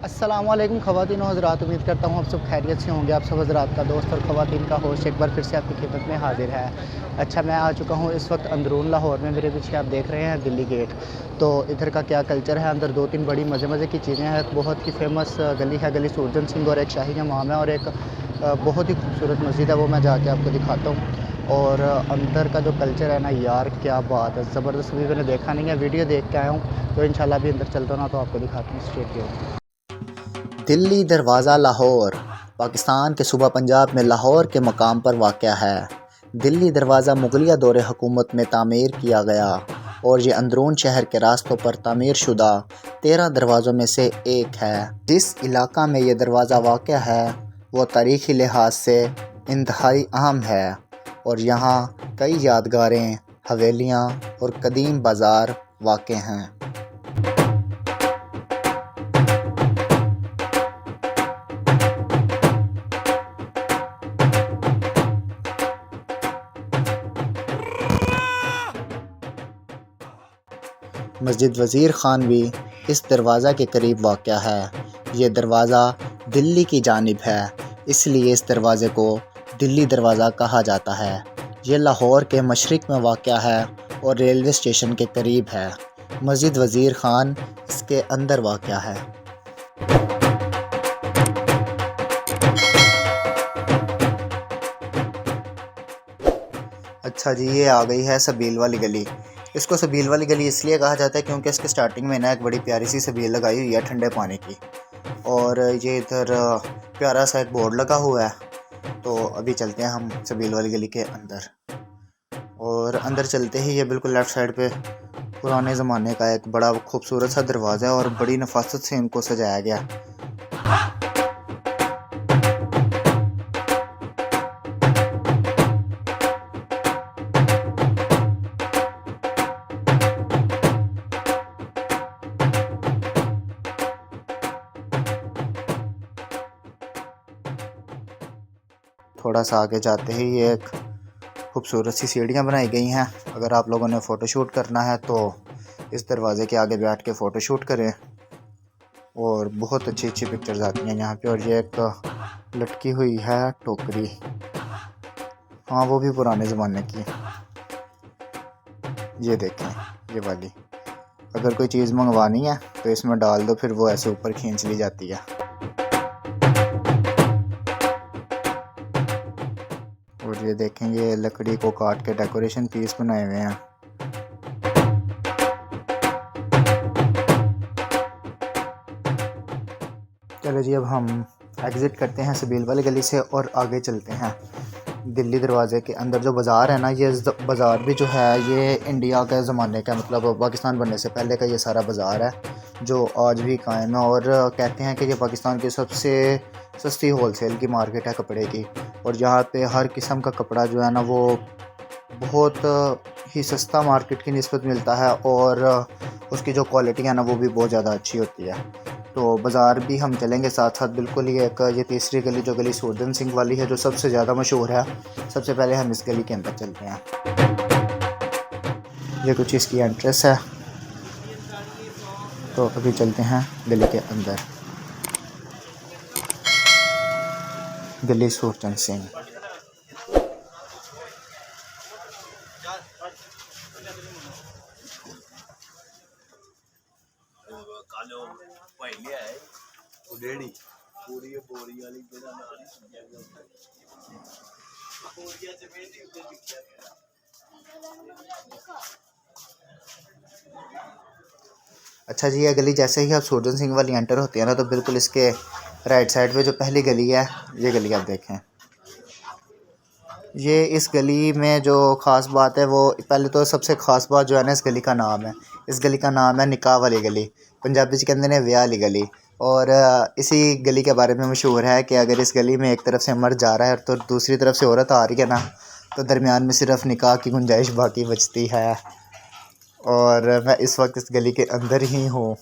अस्सलामुअलैकुम ख़वातीन और हज़रात, उम्मीद करता हूँ आप सब खैरियत से होंगे। आप सब हज़रात का दोस्त और ख़वातीन का होस्ट एक बार फिर से आपकी खिदमत में हाज़िर है। अच्छा, मैं आ चुका हूँ इस वक्त अंदरून लाहौर में। मेरे पीछे आप देख रहे हैं दिल्ली गेट। तो इधर का क्या कल्चर है, अंदर दो तीन बड़ी मज़े की चीज़ें हैं। एक बहुत ही फेमस गली है, गली सूरजन सिंह, और एक शाही इमाम है, और एक बहुत ही खूबसूरत मस्जिद है, वो मैं जाके आपको दिखाता हूँ। और अंदर का जो कल्चर है ना यार, क्या बात है, ज़बरदस्त। अभी मैंने देखा नहीं है, वीडियो देख के आया हूँ, तो इंशाल्लाह अभी अंदर चलता हूँ ना तो आपको दिखाता हूँ। स्टेट दिल्ली दरवाज़ा लाहौर पाकिस्तान के सूबा पंजाब में लाहौर के मकाम पर वाक़या है। दिल्ली दरवाज़ा मुग़लिया दौरे हुकूमत में तामीर किया गया और ये अंदरून शहर के रास्तों पर तामीर शुदा 13 दरवाज़ों में से एक है। जिस इलाका में ये दरवाज़ा वाक़या है वो तारीख़ी लिहाज से इंतहाई अहम है और यहाँ कई यादगारें, हवेलियाँ और कदीम बाज़ार वाक़ हैं। मस्जिद वज़ीर ख़ान भी इस दरवाज़ा के करीब वाक़या है। ये दरवाज़ा दिल्ली की जानिब है, इसलिए इस दरवाज़े को दिल्ली दरवाज़ा कहा जाता है। ये लाहौर के मशरिक़ में वाक़या है और रेलवे स्टेशन के करीब है। मस्जिद वज़ीर ख़ान इसके अंदर वाक़या है। अच्छा जी, ये आ गई है सबील वाली गली। इसको सबील वाली गली इसलिए कहा जाता है क्योंकि इसके स्टार्टिंग में ना एक बड़ी प्यारी सी सबील लगाई हुई है ठंडे पानी की, और ये इधर प्यारा सा एक बोर्ड लगा हुआ है। तो अभी चलते हैं हम सबील वाली गली के अंदर, और अंदर चलते ही ये बिल्कुल लेफ़्ट साइड पे पुराने ज़माने का एक बड़ा खूबसूरत सा दरवाज़ा है और बड़ी नफासत से इनको सजाया गया। थोड़ा सा आगे जाते ही ये एक खूबसूरत सी सीढ़ियाँ बनाई गई हैं। अगर आप लोगों ने फ़ोटोशूट करना है तो इस दरवाज़े के आगे बैठ के फ़ोटोशूट करें, और बहुत अच्छी अच्छी पिक्चर्स आती हैं यहाँ पे। और ये एक लटकी हुई है टोकरी, हाँ वो भी पुराने ज़माने की। ये देखें, ये वाली, अगर कोई चीज़ मंगवानी है तो इसमें डाल दो, फिर वो ऐसे ऊपर खींच ली जाती है। और ये देखें, ये लकड़ी को काट के डेकोरेशन पीस बनाए हुए हैं। चलो जी, अब हम एग्ज़िट करते हैं सबील वाली गली से और आगे चलते हैं दिल्ली दरवाज़े के अंदर। जो बाज़ार है ना, ये बाज़ार भी जो है ये इंडिया के ज़माने का, मतलब पाकिस्तान बनने से पहले का ये सारा बाज़ार है जो आज भी कायम है। और कहते हैं कि ये पाकिस्तान की सबसे सस्ती होलसेल की मार्केट है कपड़े की, और यहाँ पे हर किस्म का कपड़ा जो है ना वो बहुत ही सस्ता मार्केट की निस्बत मिलता है, और उसकी जो क्वालिटी है ना वो भी बहुत ज़्यादा अच्छी होती है। तो बाज़ार भी हम चलेंगे साथ साथ। बिल्कुल ही एक ये तीसरी गली जो गली सूरजन सिंह वाली है, जो सबसे ज़्यादा मशहूर है, सबसे पहले हम इस गली के अंदर चलते हैं। ये कुछ इसकी एंट्रेंस है, तो अभी चलते हैं गली के अंदर। गली सूरजन सिंह। अच्छा जी, ये गली जैसे ही आप सूरजन सिंह वाली एंटर होती है ना, तो बिल्कुल इसके राइट साइड पे जो पहली गली है, ये गली आप देखें। ये इस गली में जो ख़ास बात है, वो पहले तो सबसे ख़ास बात जो है ना, इस गली का नाम है। इस गली का नाम है निकाह वाली गली, पंजाबी च कहते हैं ब्याह वाली गली। और इसी गली के बारे में मशहूर है कि अगर इस गली में एक तरफ से मर्द जा रहा है तो दूसरी तरफ से औरत आ रही है ना, तो दरमियान में सिर्फ निकाह की गुंजाइश बाकी बचती है। और मैं इस वक्त इस गली के अंदर ही हूँ,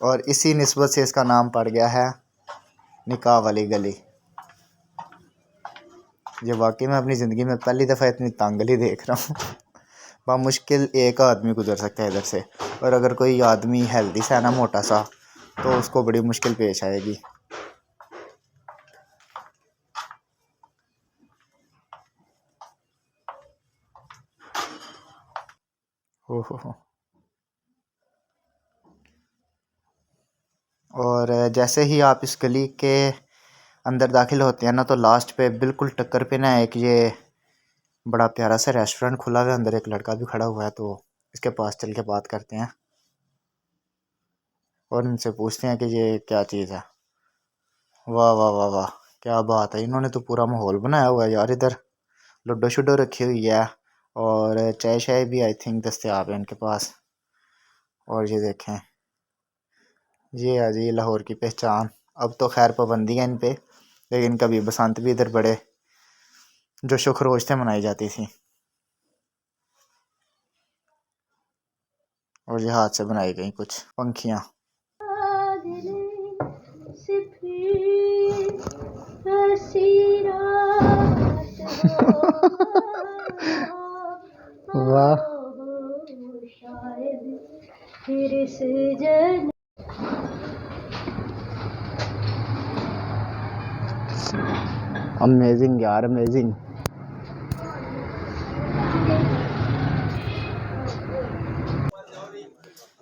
और इसी निस्बत से इसका नाम पड़ गया है निकाह वाली गली। ये वाकई में अपनी ज़िंदगी में पहली दफ़ा इतनी तंग गली देख रहा हूँ। बामुश्किल एक आदमी गुजर सकता है इधर से, और अगर कोई आदमी हेल्दी सा है ना, मोटा सा, तो उसको बड़ी मुश्किल पेश आएगी। हो। और जैसे ही आप इस गली के अंदर दाखिल होते हैं ना, तो लास्ट पे बिल्कुल टक्कर पे ना एक ये बड़ा प्यारा सा रेस्टोरेंट खुला हुआ है, अंदर एक लड़का भी खड़ा हुआ है। तो इसके पास चल के बात करते हैं और इनसे पूछते हैं कि ये क्या चीज़ है। वाह वाह वाह वाह, क्या बात है, इन्होंने तो पूरा माहौल बनाया हुआ है यार। इधर लूडो शुडो रखी हुई है और चाय शाय भी आई थिंक दस्तयाब है इनके पास। और ये देखें, ये है जी लाहौर की पहचान। अब तो खैर पाबंदी है इन पे, लेकिन कभी बसंत भी इधर बड़े जोशो खरोश से मनाई जाती थी। और ये हाथ से बनाई गई कुछ पंखियाँ। वाह, अमेजिंग यार, अमेजिंग।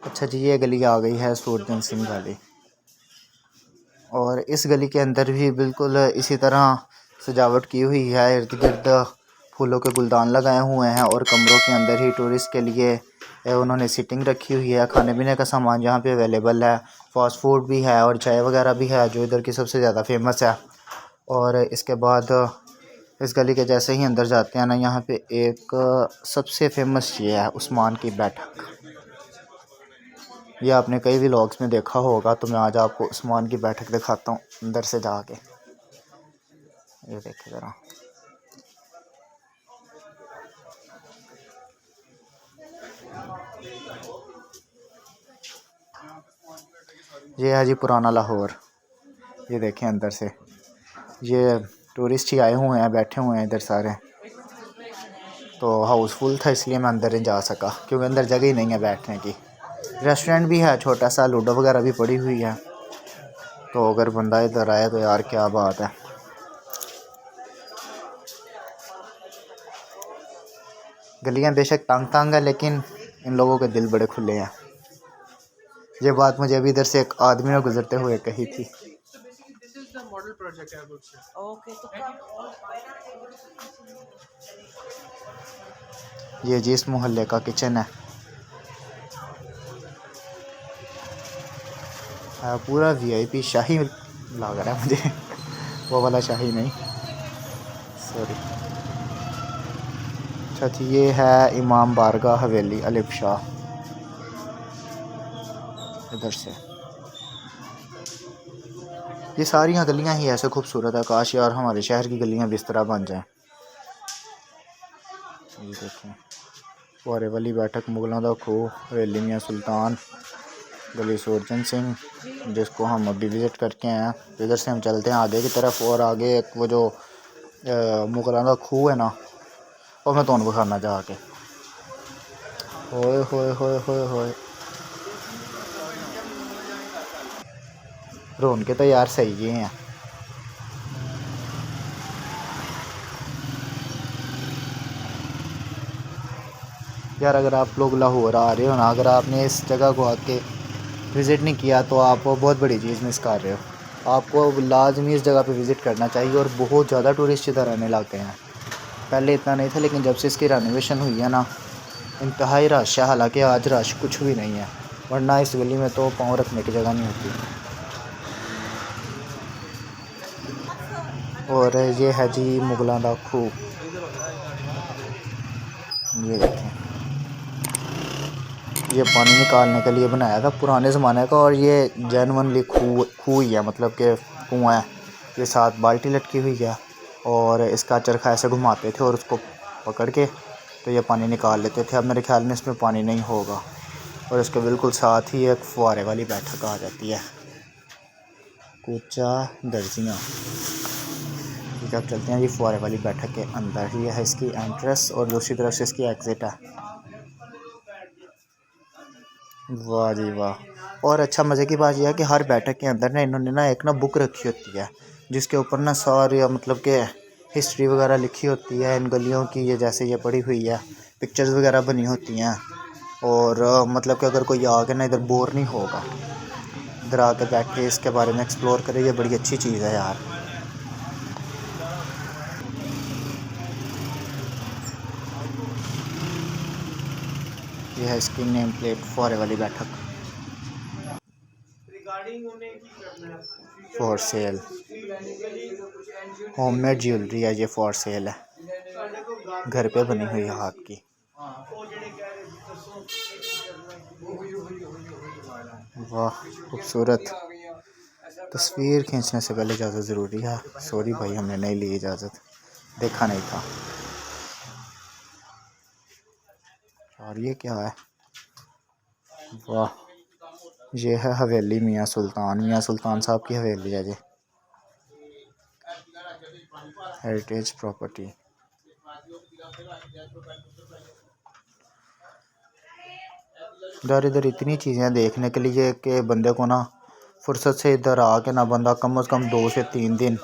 अच्छा जी, ये गली आ गई है सूरजन सिंह वाली। और इस गली के अंदर भी बिल्कुल इसी तरह सजावट की हुई है। इर्द गिर्द फूलों के गुलदान लगाए हुए हैं और कमरों के अंदर ही टूरिस्ट के लिए उन्होंने सीटिंग रखी हुई है। खाने पीने का सामान यहाँ पे अवेलेबल है, फास्ट फूड भी है और चाय वगैरह भी है, जो इधर की सबसे ज़्यादा फेमस है। और इसके बाद इस गली के जैसे ही अंदर जाते हैं ना, यहाँ पे एक सबसे फेमस ये है उस्मान की बैठक। ये आपने कई व्लॉग्स में देखा होगा, तो मैं आज आपको उस्मान की बैठक दिखाता हूँ अंदर से जाके। ये देखिए ज़रा, ये है जी पुराना लाहौर। ये देखें अंदर से, ये टूरिस्ट ही आए हुए हैं, बैठे हुए हैं इधर सारे। तो हाउसफुल था इसलिए मैं अंदर नहीं जा सका, क्योंकि अंदर जगह ही नहीं है बैठने की। रेस्टोरेंट भी है छोटा सा, लूडो वगैरह भी पड़ी हुई है। तो अगर बंदा इधर आए तो यार क्या बात है। गलियां बेशक तंग तंग है, लेकिन इन लोगों के दिल बड़े खुले हैं। ये बात मुझे अभी इधर से एक आदमी ने गुजरते हुए कही थी। ये जिस मोहल्ले का किचन है, पूरा वीआईपी शाही लग रहा है मुझे। वो वाला शाही नहीं, सॉरी। अच्छा जी, ये है इमाम बारगाह हवेली अलिफ शाह। इधर से ये सारी गलियां ही ऐसे खूबसूरत है, काश यार हमारे शहर की गलियां भी इस तरह बन जाएं। ये देखें, फुआरे वाली बैठक, मुगलों का खूह, हवेली मियां सुल्तान, गली सूरजन सिंह, जिसको हम अभी विज़िट करके आए हैं। इधर से हम चलते हैं आगे की तरफ, और आगे एक वो जो मुगलों का खूह है ना, वो मैं तुहानू दिखाना जाके। होए होए होए होए होए, रौनकें तो यार सही ही हैं। यार अगर आप लोग लाहौर आ रहे हो ना, अगर आपने इस जगह को आके विज़िट नहीं किया तो आप बहुत बड़ी चीज़ मिस कर रहे हो। आपको लाजमी इस जगह पे विज़िट करना चाहिए। और बहुत ज़्यादा टूरिस्ट इधर आने लग गए हैं, पहले इतना नहीं था, लेकिन जब से इसकी रेनोवेशन हुई है ना, इंतहाई रश है। हालांकि आज रश कुछ भी नहीं है, वरना इस गली में तो पाँव रखने की जगह नहीं होती। और ये है जी मुगलों का खूह। ये देखें, ये पानी निकालने के लिए बनाया था पुराने ज़माने का, और ये जेनुइनली खूह ही है, मतलब कि कुआँ है। ये साथ बाल्टी लटकी हुई है और इसका चरखा ऐसे घुमाते थे और उसको पकड़ के तो ये पानी निकाल लेते थे। अब मेरे ख्याल में इसमें पानी नहीं होगा। और इसके बिल्कुल साथ ही एक फुआरे वाली बैठक आ जाती है, कोचा दर्जियाँ। ठीक है, अब चलते हैं जी फुआरे वाली बैठक के अंदर। ये है इसकी एंट्रेंस और दूसरी तरफ से इसकी एग्ज़िट है। वाह जी वाह। और अच्छा मज़े की बात यह है कि हर बैठक के अंदर ना इन्होंने ना एक ना बुक रखी होती है जिसके ऊपर ना सारी मतलब कि हिस्ट्री वगैरह लिखी होती है इन गलियों की, ये जैसे ये पड़ी हुई है, पिक्चर्स वगैरह बनी होती हैं। और मतलब कि अगर कोई आके ना इधर बोर नहीं होगा, इधर आके बैठे इसके बारे में एक्सप्लोर करे, ये बड़ी अच्छी चीज़ है यार। ये है इसकी नेम प्लेट, फॉरे वाली बैठक, फॉर सेल। होममेड ज्वेलरी है ये, फॉर सेल है, घर पे बनी हुई है हाथ की। वाह खूबसूरत। तस्वीर खींचने से पहले इजाज़त ज़रूरी है। सॉरी भाई, हमने नहीं ली इजाज़त, देखा नहीं था। और ये क्या है? वाह, ये है हवेली मियाँ सुल्तान साहब की हवेली है ये, हेरिटेज प्रॉपर्टी। इधर इतनी चीज़ें देखने के लिए कि बंदे को ना फुर्सत से इधर आके ना बंदा कम से कम 2 से 3 दिन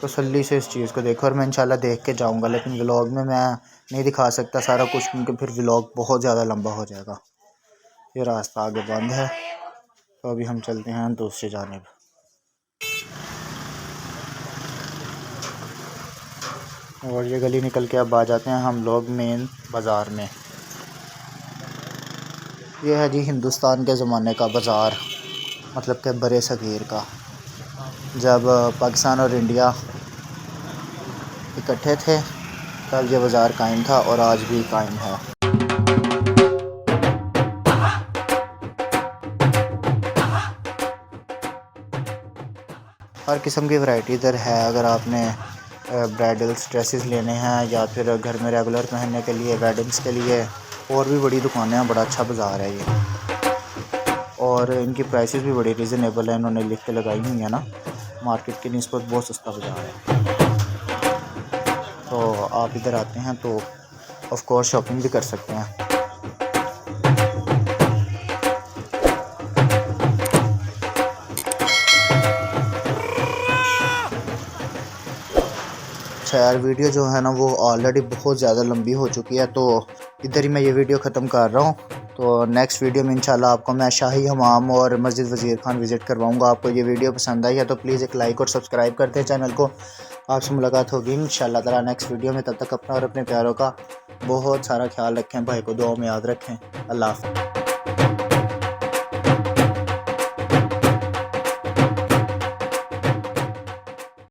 तसल्ली से इस चीज़ को देखो। और मैं इंशाल्लाह देख के जाऊंगा, लेकिन व्लॉग में मैं नहीं दिखा सकता सारा कुछ क्योंकि फिर व्लॉग बहुत ज़्यादा लंबा हो जाएगा। ये रास्ता आगे बंद है, तो अभी हम चलते हैं दूसरी जानिब। और ये गली निकल के अब आ जाते हैं हम लोग मेन बाज़ार में। ये है जी हिंदुस्तान के ज़माने का बाज़ार, मतलब कि बड़े सग़ीर का, जब पाकिस्तान और इंडिया इकट्ठे थे तब ये बाज़ार कायम था और आज भी कायम है। हर किस्म की वैरायटी इधर है। अगर आपने ब्राइडल ड्रेसेस लेने हैं या फिर घर में रेगुलर पहनने के लिए, वेडिंग्स के लिए, और भी बड़ी दुकानें हैं। बड़ा अच्छा बाज़ार है ये, और इनकी प्राइसेस भी बड़ी रीज़नेबल है, इन्होंने लिख के लगाई हुई है ना। मार्केट की निस्बत बहुत सस्ता बाज़ार है, तो आप इधर आते हैं तो ऑफ कोर्स शॉपिंग भी कर सकते हैं। अच्छा यार, वीडियो जो है ना वो ऑलरेडी बहुत ज़्यादा लंबी हो चुकी है, तो इधर ही मैं ये वीडियो ख़त्म कर रहा हूँ। तो नेक्स्ट वीडियो में इंशाल्लाह आपको मैं शाही हमाम और मस्जिद वज़ीर खान विज़िट करवाऊँगा। आपको ये वीडियो पसंद आई है तो प्लीज़ एक लाइक और सब्सक्राइब करते हैं चैनल को। आपसे मुलाकात होगी इंशाल्लाह ताला नेक्स्ट वीडियो में। तब तक अपना और अपने प्यारों का बहुत सारा ख्याल रखें, भाई को दुआ में याद रखें। अल्लाह हाफ़िज़।